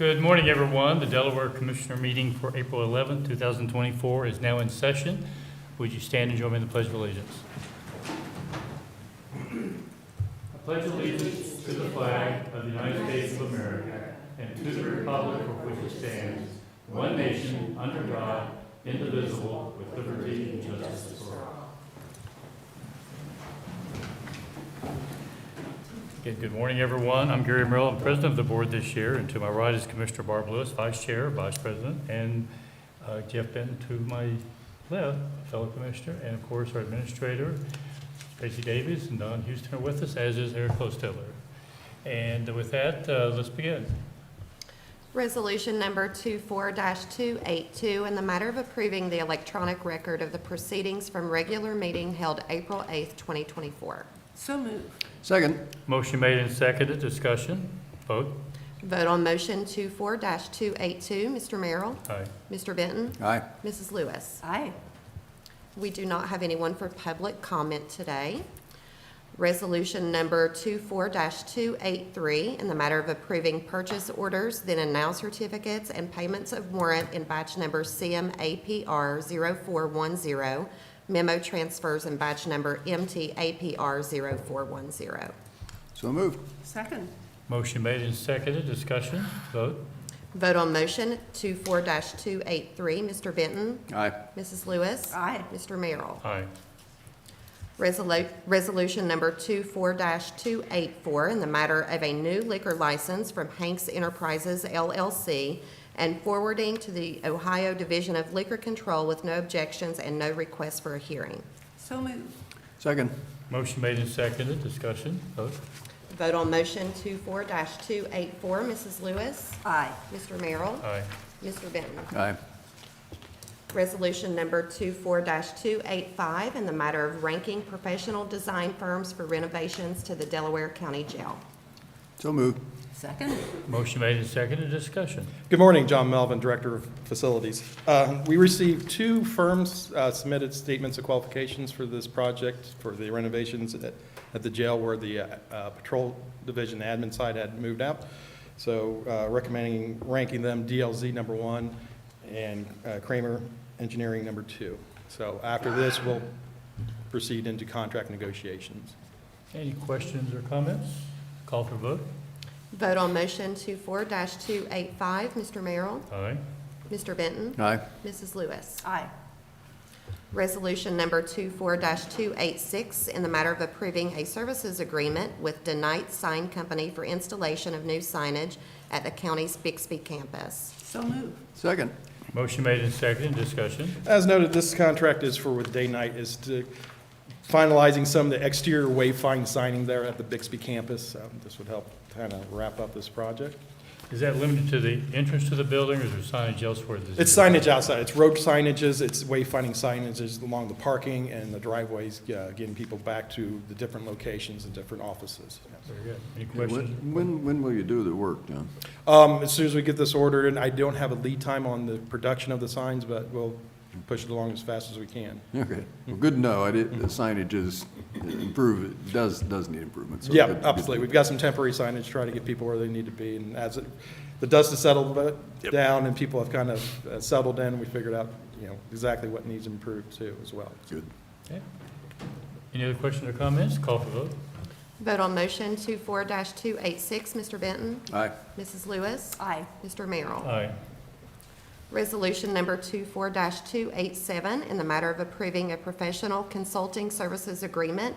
Good morning, everyone. The Delaware Commissioner meeting for April 11th, 2024 is now in session. Would you stand and join me in the Pledge of Allegiance? I pledge allegiance to the flag of the United States of America and to the republic for which it stands, one nation, under God, indivisible, with liberty and justice for all. Okay, good morning, everyone. I'm Gary Merrill. I'm president of the board this year, and to my right is Commissioner Barb Lewis, vice chair, vice president, and Jeff Benton to my left, fellow commissioner, and of course our administrator, Tracy Davies and Don Houston are with us, as is Eric Clostiller. And with that, let's begin. Resolution number 24-282 in the matter of approving the electronic record of the proceedings from regular meeting held April 8th, 2024. So moved. Second. Motion made and seconded. Discussion. Vote. Vote on motion 24-282. Mr. Merrill? Aye. Mr. Benton? Aye. Mrs. Lewis? Aye. We do not have anyone for public comment today. Resolution number 24-283 in the matter of approving purchase orders, then and now certificates and payments of warrant in batch number CMAPR 0410, memo transfers in batch number MTAPR 0410. So moved. Second. Motion made and seconded. Discussion. Vote. Vote on motion 24-283. Mr. Benton? Aye. Mrs. Lewis? Aye. Mr. Merrill? Aye. Resolution number 24-284 in the matter of a new liquor license from Hanks Enterprises LLC and forwarding to the Ohio Division of Liquor Control with no objections and no request for a hearing. So moved. Second. Motion made and seconded. Discussion. Vote. Vote on motion 24-284. Mrs. Lewis? Aye. Mr. Merrill? Aye. Mr. Benton? Aye. Resolution number 24-285 in the matter of ranking professional design firms for renovations to the Delaware County Jail. So moved. Second. Motion made and seconded. Discussion. Good morning, John Melvin, Director of Facilities. We received two firms submitted statements of qualifications for this project for the renovations at the jail where the patrol division admin side had moved out. So recommending ranking them DLZ number 1 and Kramer Engineering number 2. So after this, we'll proceed into contract negotiations. Any questions or comments? Call for vote. Vote on motion 24-285. Mr. Merrill? Aye. Mr. Benton? Aye. Mrs. Lewis? Aye. Resolution number 24-286 in the matter of approving a services agreement with DeKnight Sign Company for installation of new signage at the county's Bixby campus. So moved. Second. Motion made and seconded. Discussion. As noted, this contract is for with Day-Night is to finalizing some of the exterior wayfinding signing there at the Bixby campus. This would help kind of wrap up this project. Is that limited to the entrance to the building, or is there signage elsewhere? It's signage outside. It's road signages, it's wayfinding signages along the parking and the driveways, getting people back to the different locations and different offices. Very good. Any questions? When will you do the work, John? As soon as we get this ordered, and I don't have a lead time on the production of the signs, but we'll push it along as fast as we can. Okay. Well, good to know. The signage is does need improvement. So Yeah, good- absolutely. We've got some temporary signage, trying to get people where they need to be. And as the dust has settled down and people have kind of settled in, we figured out, exactly what needs improved too as well. Good. Okay. Any other questions or comments? Call for vote. Vote on motion 24-286. Mr. Benton? Aye. Mrs. Lewis? Aye. Mr. Merrill? Aye. Resolution number 24-287 in the matter of approving a professional consulting services agreement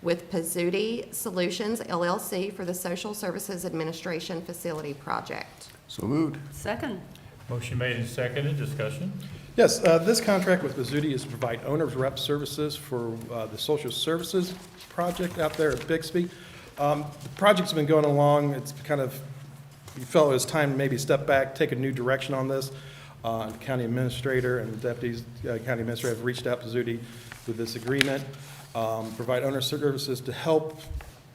with Pizzuti Solutions LLC for the Social Services Administration Facility Project. So moved. Second. Motion made and seconded. Discussion. Yes, this contract with Pizzuti is to provide owner's rep services for the social services project out there at Bixby. The project's been going along. It's kind of, we felt it was time to maybe step back, take a new direction on this. The county administrator and the deputies, county administrator have reached out to Pizzuti with this agreement, provide owner services to help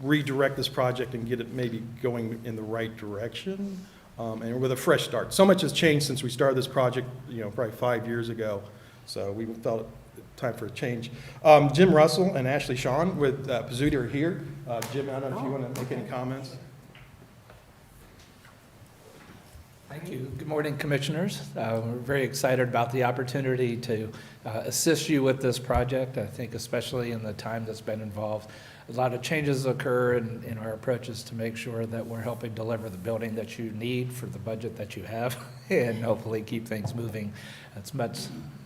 redirect this project and get it maybe going in the right direction. And with a fresh start. So much has changed since we started this project, probably 5 years ago. So we felt it time for a change. Jim Russell and Ashley Shawn with Pizzuti are here. Jim, I don't know if you want to make any comments. Thank you. Good morning, Commissioners. We're very excited about the opportunity to assist you with this project. I think especially in the time that's been involved, a lot of changes occur in our approaches to make sure that we're helping deliver the building that you need for the budget that you have and hopefully keep things moving. That's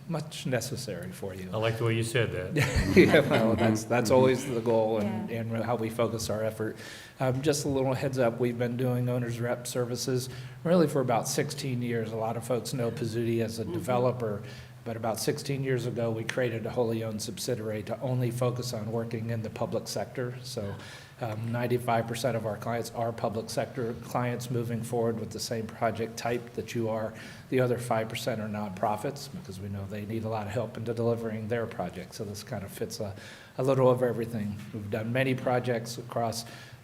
much necessary for you. I like the way you said that. Yeah, well, that's always the goal and how we focus our effort. Just a little heads up, we've been doing owner's rep services really for about 16 years. A lot of folks know Pizzuti as a developer, but about 16 years ago, we created a wholly owned subsidiary to only focus on working in the public sector. So 95% of our clients are public sector clients moving forward with the same project type that you are. The other 5% are nonprofits because we know they need a lot of help into delivering their projects. So this kind of fits a little of everything. We've done many projects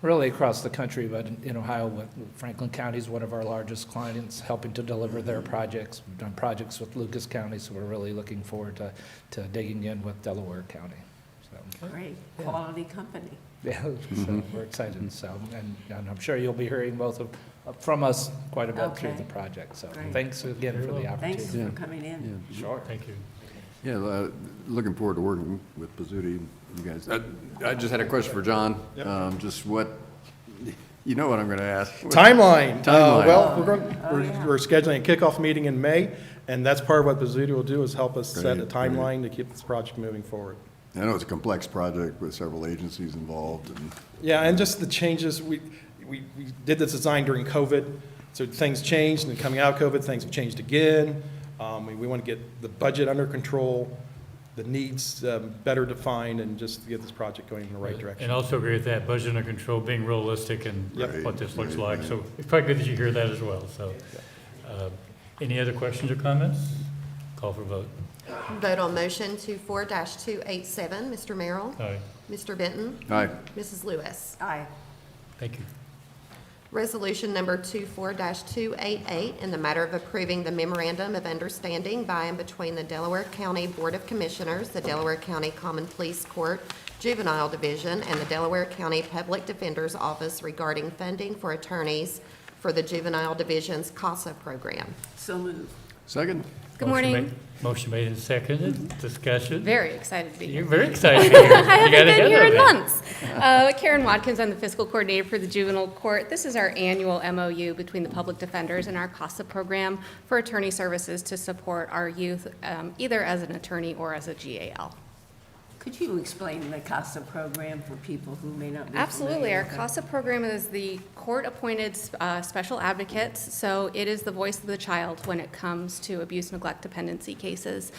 really across the country, but in Ohio, Franklin County is one of our largest clients, helping to deliver their projects. We've done projects with Lucas County, so we're really looking forward to digging in with Delaware County. So, Great, quality company. yeah, so we're excited. So, and I'm sure you'll be hearing from us quite a bit through Okay. the project. So, Great. thanks again for the opportunity. Thanks for coming in. Sure. Thank you. Yeah, looking forward to working with Pizzuti, you guys. I just had a question for John. Yep. Just what, you know what I'm going to ask. Timeline. Timeline. Well, yeah. we're scheduling a kickoff meeting in May, and that's part of what Pizzuti will do, is help us set a Great, timeline to keep this project moving forward. I know it's a complex project with several agencies involved, and Yeah, and just the changes, we did this design during COVID, so things changed, and coming out of COVID, things have changed again. We want to get the budget under control, the needs better defined, and just get this project going in the right direction. And also agree with that, budget under control, being realistic and Yep. what this looks Right, like. right. So it's probably good that you hear that as well, so. Any other questions or comments? Call for vote. Vote on motion 24-287, Mr. Merrill, Aye. Mr. Benton, Aye. Mrs. Lewis. Aye. Thank you. Resolution number 24-288, in the matter of approving the memorandum of understanding by and between the Delaware County Board of Commissioners, the Delaware County Common Pleas Court Juvenile Division, and the Delaware County Public Defender's Office regarding funding for attorneys for the Juvenile Division's CASA program. So moved. Second? Good Motion morning. Motion made and seconded. Discussion. Very excited to be You're here. very excited to be here. I You haven't got been ahead here of in it. months. Karen Watkins, I'm the fiscal coordinator for the juvenile court. This is our annual MOU between the public defenders and our CASA program for attorney services to support our youth, either as an attorney or as a GAL. Could you explain the CASA program for people who may not be familiar Absolutely. Our with it? CASA program is the court-appointed special advocates, so it is the voice of the child when it comes to abuse, neglect, dependency cases.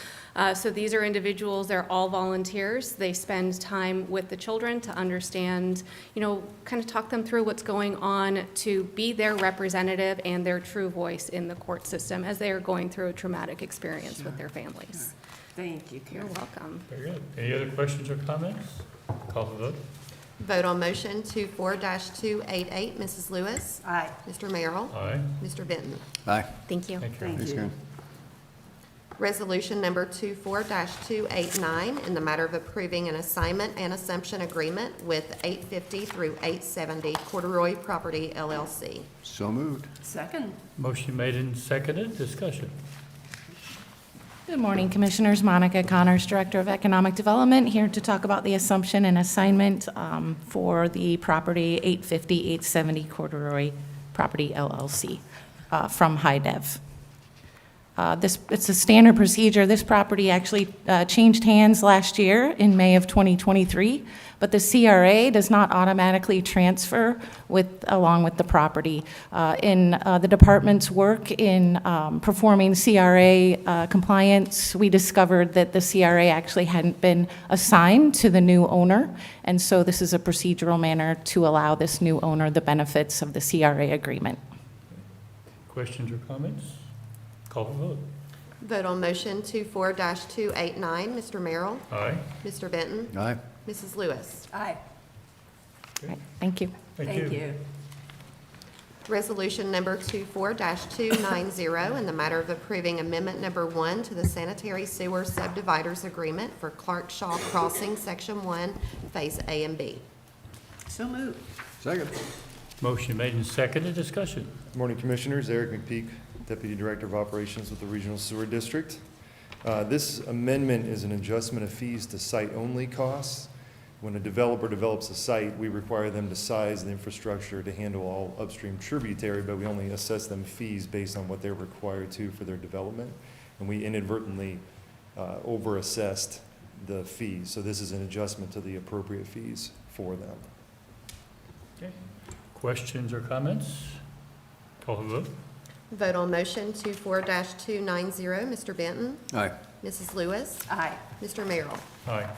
So these are individuals, they're all volunteers. They spend time with the children to understand, kind of talk them through what's going on, to be their representative and their true voice in the court system as they are going through a traumatic experience with their families. Thank you, You're Karen. welcome. Very good. Any other questions or comments? Call for vote. Vote on motion 24-288, Mrs. Lewis, Aye. Mr. Merrill, Aye. Mr. Benton. Aye. Thank you. Thank you. Thank Thanks, you. Karen. Resolution number 24-289, in the matter of approving an assignment and assumption agreement with 850 through 870 Corduroy Property LLC. So moved. Second. Motion made and seconded. Discussion. Good morning, Commissioners. Monica Connors, Director of Economic Development, here to talk about the assumption and assignment for the property 850, 870 Corduroy Property LLC from HIDEV. It's a standard procedure. This property actually changed hands last year in May of 2023, but the CRA does not automatically transfer along with the property. In the department's work in performing CRA compliance, we discovered that the CRA actually hadn't been assigned to the new owner, and so this is a procedural manner to allow this new owner the benefits of the CRA agreement. Questions or comments? Call for vote. Vote on motion 24-289, Mr. Merrill, Aye. Mr. Benton, Aye. Mrs. Lewis. Aye. Right, thank you. Thank you. Resolution number 24-290, in the matter of approving amendment number 1 to the sanitary sewer subdividers agreement for Clark Shaw Crossing, Section 1, Phase A and B. So moved. Second? Motion made and seconded. Discussion. Good morning, Commissioners. Eric McPeak, Deputy Director of Operations with the Regional Sewer District. This amendment is an adjustment of fees to site-only costs. When a developer develops a site, we require them to size the infrastructure to handle all upstream tributary, but we only assess them fees based on what they're required to for their development. And we inadvertently over-assessed the fees. So this is an adjustment to the appropriate fees for them. Okay. Questions or comments? Call for the vote. Vote on motion 24-290, Mr. Benton. Aye. Mrs. Lewis. Aye. Mr. Merrill. Aye.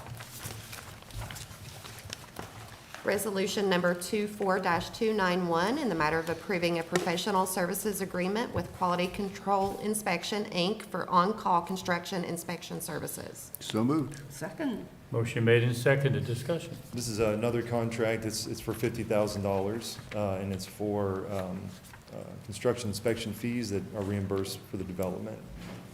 Resolution number 24-291, in the matter of approving a professional services agreement with Quality Control Inspection, Inc. for on-call construction inspection services. So moved. Second. Motion made and seconded. Discussion. This is another contract. It's for $50,000, and it's for construction inspection fees that are reimbursed for the development.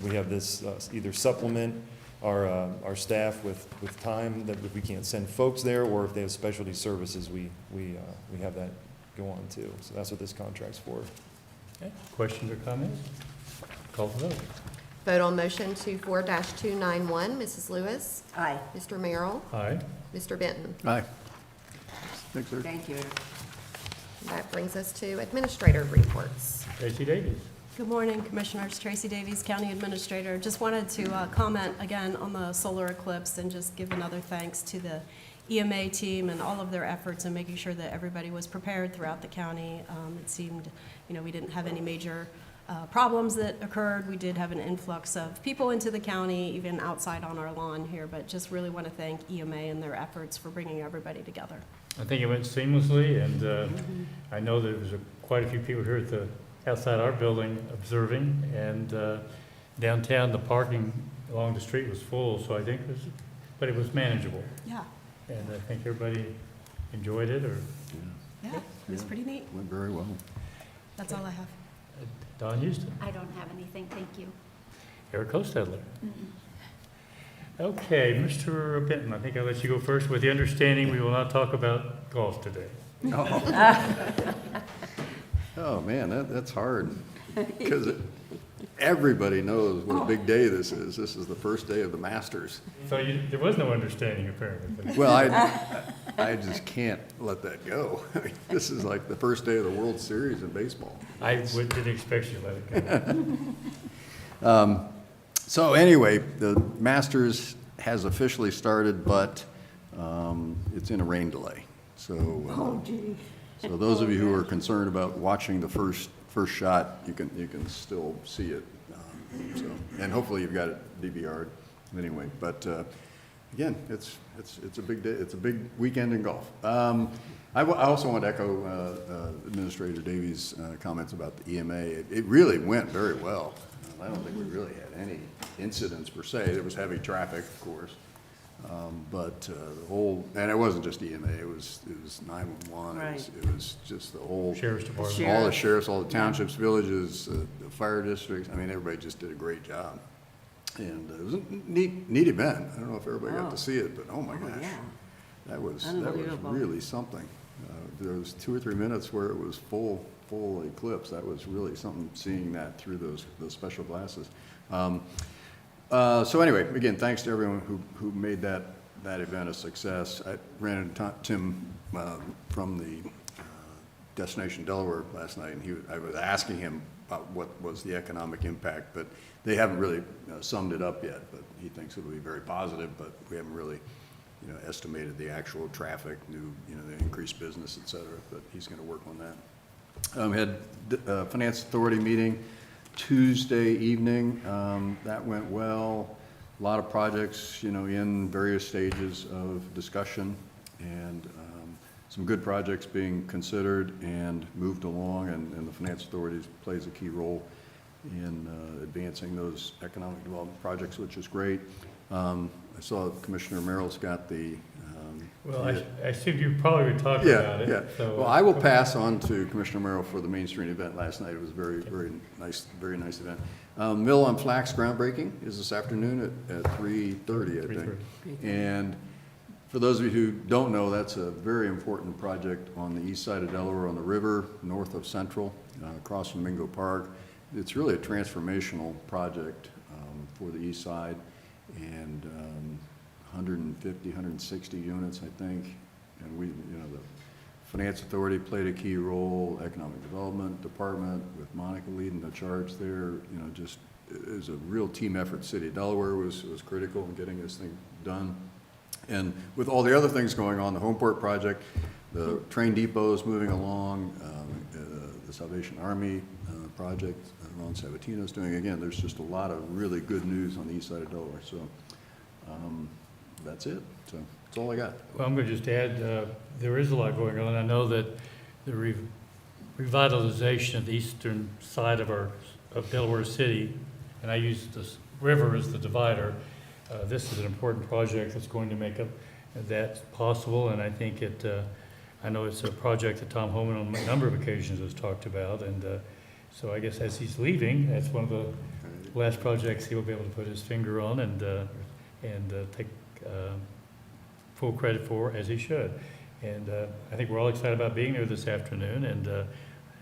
We have this either supplement our staff with time that if we can't send folks there, or if they have specialty services, we have that go on too. So that's what this contract's for. Okay. Questions or comments? Call for the vote. Vote on motion 24-291, Mrs. Lewis. Aye. Mr. Merrill. Aye. Mr. Benton. Aye. Thanks, sir. Thank you. That brings us to administrator reports. Tracy Davies. Good morning, Commissioners. Tracy Davies, County Administrator. Just wanted to comment again on the solar eclipse and just give another thanks to the EMA team and all of their efforts in making sure that everybody was prepared throughout the county. It seemed, we didn't have any major problems that occurred. We did have an influx of people into the county, even outside on our lawn here, but just really want to thank EMA and their efforts for bringing everybody together. I think it went seamlessly, and I know there was quite a few people here at outside our building observing, and downtown, the parking along the street was full, so I think but it was manageable. Yeah, And I think everybody enjoyed it, or yeah, it was pretty neat. Went very well. That's all I have. Don Houston, I don't have anything, thank you. Eric Hostetler. Okay, Mr. Benton, I think I'll let you go first with the understanding we will not talk about golf today. Oh, man, that's hard, because everybody knows what a big day this is. This is the first day of the Masters. So there was no understanding, apparently. Well, I just can't let that go. I mean, this is like the first day of the World Series in baseball. I didn't expect you to let it go. So anyway, the Masters has officially started, but it's in a rain delay. So, so those of you who are concerned about watching the first shot, you can still see it. And hopefully you've got it DVR'd anyway. But again, it's a big day. It's a big weekend in golf. I also want to echo Administrator Davies' comments about the EMA. It really went very well. I don't think we really had any incidents per se. There was heavy traffic, of course, but the whole, and it wasn't just EMA. It was 911. Right. It was just the whole Sheriff's Department. all the sheriffs, all the townships, villages, the fire districts. I mean, everybody just did a great job, and it was a neat event. I don't know if everybody got to see it, but oh my gosh, Yeah. that was Unbelievable. really something. There was 2 or 3 minutes where it was full eclipse. That was really something, seeing that through those special glasses. So anyway, again, thanks to everyone who made that event a success. I ran into Tim from the Destination Delaware last night, and I was asking him about what was the economic impact, but they haven't really summed it up yet, but he thinks it'll be very positive, but we haven't really estimated the actual traffic, the increased business, et cetera, but he's going to work on that. We had a Finance Authority meeting Tuesday evening. That went well. A lot of projects, in various stages of discussion, and some good projects being considered and moved along, and the Finance Authority plays a key role in advancing those economic development projects, which is great. I saw Commissioner Merrill's got the Well, I assumed you probably would talk about it. Yeah. So, Well, I will pass on to Commissioner Merrill for the Main Street event last night. It was a very nice event. Mill on Flax groundbreaking is this afternoon at 3:30, I think. 3:30. And for those of you who don't know, that's a very important project on the east side of Delaware on the river, north of Central, across from Mingo Park. it's really a transformational project for the east side, and 150, 160 units, I think. And we, the Finance Authority played a key role, Economic Development Department with Monica leading the charge there. Just it was a real team effort. City of Delaware was critical in getting this thing done. And with all the other things going on, the Homeport project, the train depot is moving along, the Salvation Army project, Ron Sabatino's doing. Again, there's just a lot of really good news on the east side of Delaware. So that's it. So that's all I got. Well, I'm going to just add, there is a lot going on. I know that the revitalization of the eastern side of Delaware City, and I use this river as the divider. This is an important project that's going to make that possible, and I think I know it's a project that Tom Homan on a number of occasions has talked about, and so I guess as he's leaving, that's one of the last projects he will be able to put his finger on and take full credit for, as he should. And I think we're all excited about being there this afternoon, and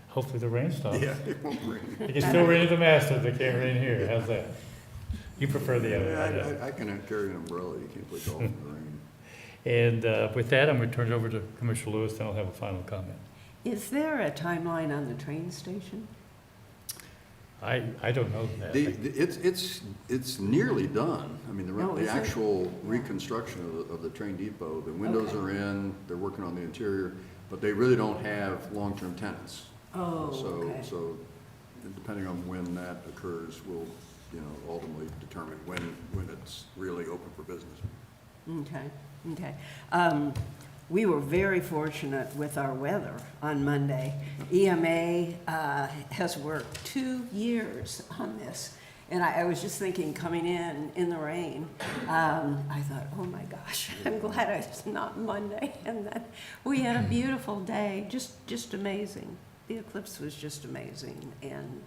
hopefully the rain stops. Yeah, it won't rain. You can still rain at the Masters, they can't rain here. How's that? You prefer the other, I know. I can carry an umbrella. You can't play golf in the rain. And with that, I'm going to turn it over to Commissioner Lewis, then I'll have a final comment. Is there a timeline on the train station? I don't know that. It's nearly done. I mean, Oh, the is it? actual reconstruction of the train depot, the windows Okay. are in, they're working on the interior, but they really don't have long-term tenants. Oh, okay. So depending on when that occurs, will ultimately determine when it's really open for business. Okay. We were very fortunate with our weather on Monday. EMA has worked 2 years on this. And I was just thinking, coming in the rain, I thought, oh my gosh, I'm glad it's not Monday. And that we had a beautiful day, just amazing. The eclipse was just amazing. And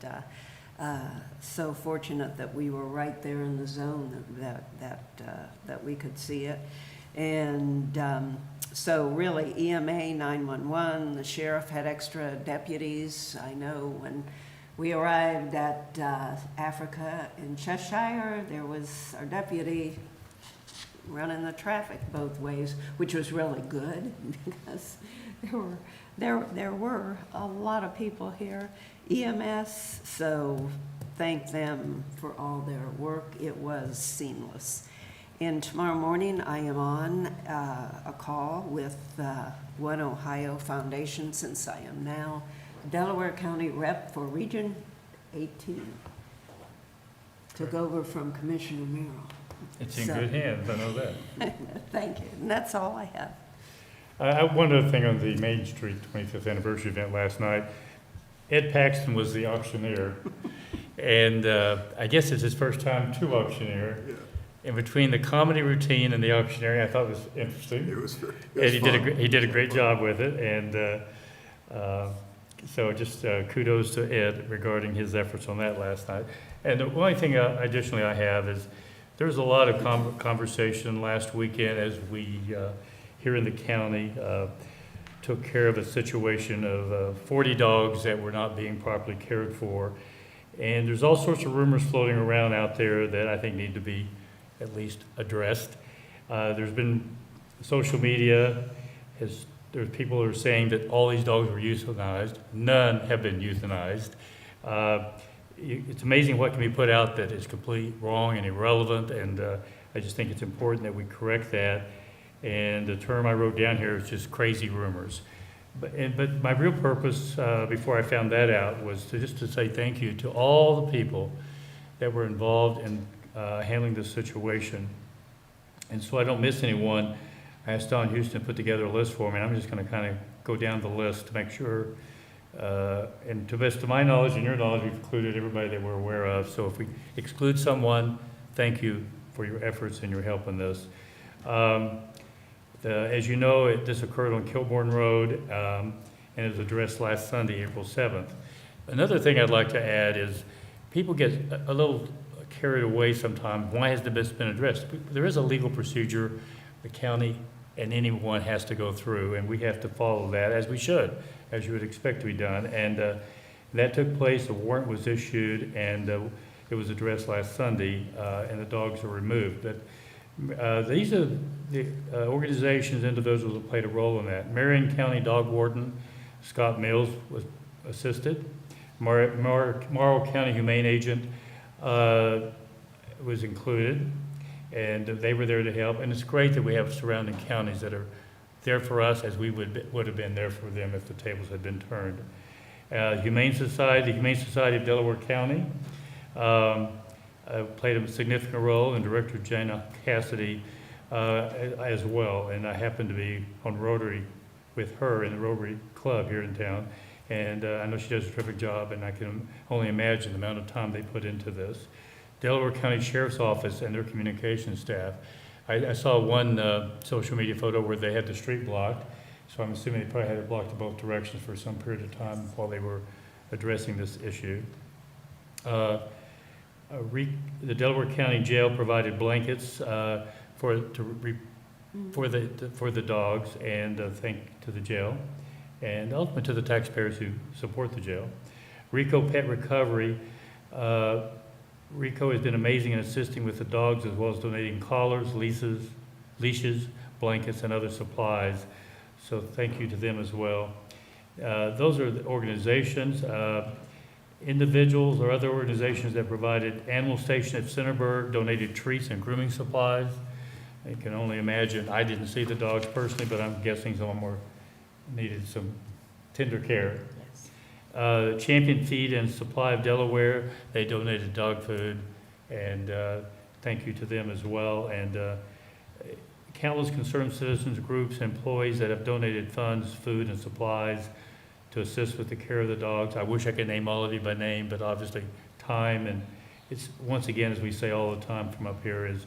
so fortunate that we were right there in the zone that we could see it. And so really EMA, 911, the sheriff had extra deputies. I know when we arrived at Africa in Cheshire, there was our deputy running the traffic both ways, which was really good because there were a lot of people here. EMS, so thank them for all their work. It was seamless. And tomorrow morning, I am on a call with One Ohio Foundation, since I am now Delaware County Rep for Region 18. Took over from Commissioner Merrill. It's in good hands, I know that. Thank you, and that's all I have. One other thing on the Main Street 25th anniversary event last night, Ed Paxton was the auctioneer, and I guess it's his first time to auctioneer. Yeah. In between the comedy routine and the auctioneering, I thought it was interesting. It was And fun. he did a great job with it, and so just kudos to Ed regarding his efforts on that last night. And the only thing additionally I have is there was a lot of conversation last weekend as we here in the county took care of a situation of 40 dogs that were not being properly cared for. And there's all sorts of rumors floating around out there that I think need to be at least addressed. There's been social media, there's people who are saying that all these dogs were euthanized. None have been euthanized. It's amazing what can be put out that is completely wrong and irrelevant, and I just think it's important that we correct that. And the term I wrote down here is just crazy rumors. But my real purpose, before I found that out, was to say thank you to all the people that were involved in handling this situation. And so I don't miss anyone, I asked Don Houston to put together a list for me, and I'm just going to kind of go down the list to make sure, and to the best of my knowledge and your knowledge, we've included everybody that we're aware of. So if we exclude someone, thank you for your efforts and your help in this. As you know, this occurred on Kilbourne Road, and it was addressed last Sunday, April 7th. Another thing I'd like to add is people get a little carried away sometimes. Why has this been addressed? There is a legal procedure the county and anyone has to go through, and we have to follow that, as we should, as you would expect to be done. And That took place, a warrant was issued, and it was addressed last Sunday, and the dogs were removed. But these are the organizations, individuals that played a role in that. Marion County Dog Warden Scott Mills was assisted. Morrow County Humane Agent was included, and they were there to help. And it's great that we have surrounding counties that are there for us as we would have been there for them if the tables had been turned. The Humane Society of Delaware County played a significant role, and Director Jana Cassidy as well. And I happened to be on Rotary with her in the Rotary Club here in town. And I know she does a terrific job, and I can only imagine the amount of time they put into this. Delaware County Sheriff's Office and their communications staff. I saw one social media photo where they had the street blocked, so I'm assuming they probably had it blocked in both directions for some period of time while they were addressing this issue. The Delaware County Jail provided blankets for the dogs, and thank to the jail, and ultimately to the taxpayers who support the jail. Rico Pet Recovery. Rico has been amazing in assisting with the dogs, as well as donating collars, leashes, blankets, and other supplies. So thank you to them as well. Those are the organizations. Individuals or other organizations that provided Animal Station at Centerburg, donated treats and grooming supplies. I can only imagine, I didn't see the dogs personally, but I'm guessing some of them needed some tender care. Champion Feed and Supply of Delaware, they donated dog food, and thank you to them as well. And countless concerned citizens, groups, employees that have donated funds, food, and supplies to assist with the care of the dogs. I wish I could name all of you by name, but obviously time, and it's, once again, as we say all the time from up here, is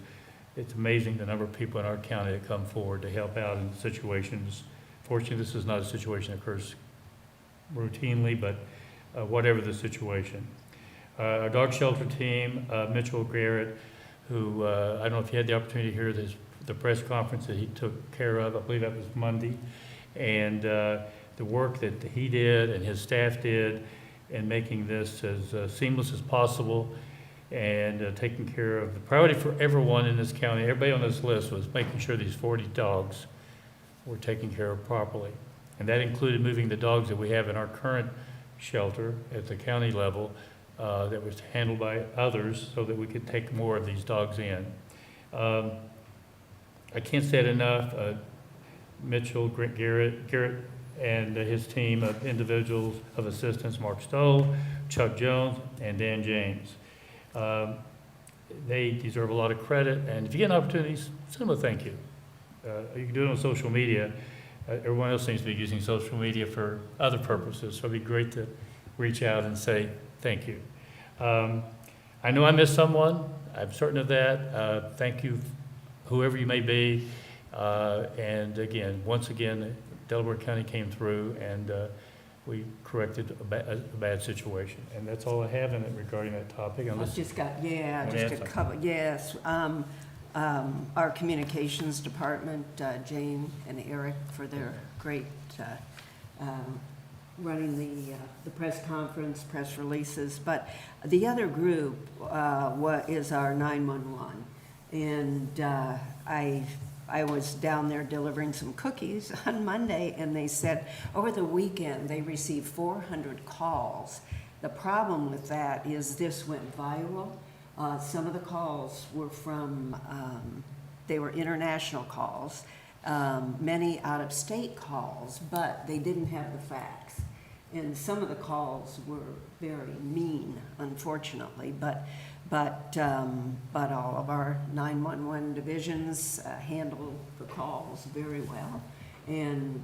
it's amazing the number of people in our county that come forward to help out in situations. Fortunately, this is not a situation that occurs routinely, but whatever the situation. Our dog shelter team, Mitchell Garrett, who I don't know if you had the opportunity to hear the press conference that he took care of. I believe that was Monday. And the work that he did and his staff did in making this as seamless as possible, and taking care of the priority for everyone in this county. Everybody on this list was making sure these 40 dogs were taken care of properly. And that included moving the dogs that we have in our current shelter at the county level that was handled by others so that we could take more of these dogs in. I can't say it enough. Mitchell Garrett and his team of individuals of assistance, Mark Stoll, Chuck Jones, and Dan James. They deserve a lot of credit, and if you get an opportunity, send them a thank you. You can do it on social media. Everyone else seems to be using social media for other purposes, so it'd be great to reach out and say thank you. I know I missed someone. I'm certain of that. Thank you, whoever you may be. And again, once again, Delaware County came through, and we corrected a bad situation. And that's all I have in it regarding that topic. I've just got, just a couple, yes. Our communications department, Jane and Eric, for their great running the press conference, press releases. But the other group is our 911. And I was down there delivering some cookies on Monday, and they said over the weekend they received 400 calls. The problem with that is this went viral. Some of the calls were from, they were international calls, many out-of-state calls, but they didn't have the facts. And some of the calls were very mean, unfortunately, but all of our 911 divisions handled the calls very well. And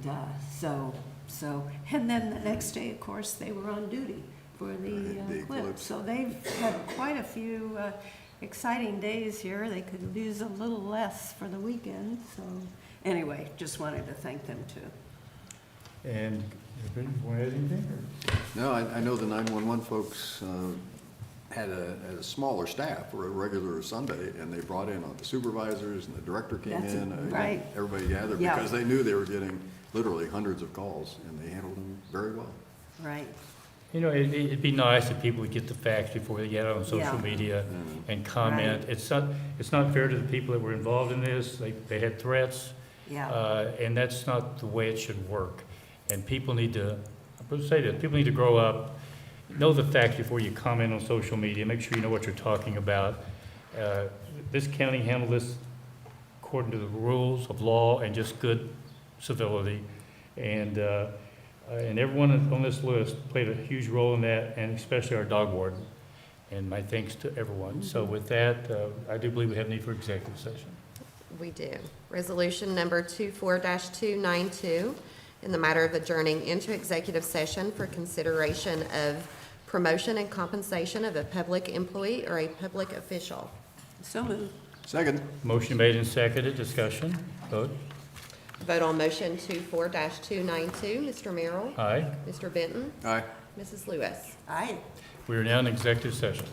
and then the next day, of course, they were on duty for the eclipse. So they've had quite a few exciting days here. They could lose a little less for the weekend. So anyway, just wanted to thank them too. And you want to add anything? No, I know the 911 folks had a smaller staff for a regular Sunday, and they brought in the supervisors, and the director came in. Right. Everybody gathered because they knew they were getting literally hundreds of calls, and they handled them very well. Right. You know, it'd be nice if people would get the facts before they get out on social Yeah. media and comment. It's not fair to the people that were involved in this. They had threats, Yeah, and that's not the way it should work. And people need to, I'm going to say this, people need to grow up, know the facts before you comment on social media. Make sure you know what you're talking about. This county handled this according to the rules of law and just good civility. And everyone on this list played a huge role in that, and especially our dog warden. And my thanks to everyone. So with that, I do believe we have need for executive session. We do. Resolution number 24-292, in the matter of adjourning into executive session for consideration of promotion and compensation of a public employee or a public official. so moved. Second. Motion made and seconded, discussion, vote. Vote on motion 24-292. Mr. Merrill? Aye. Mr. Benton? Aye. Mrs. Lewis? Aye. We are now in executive session.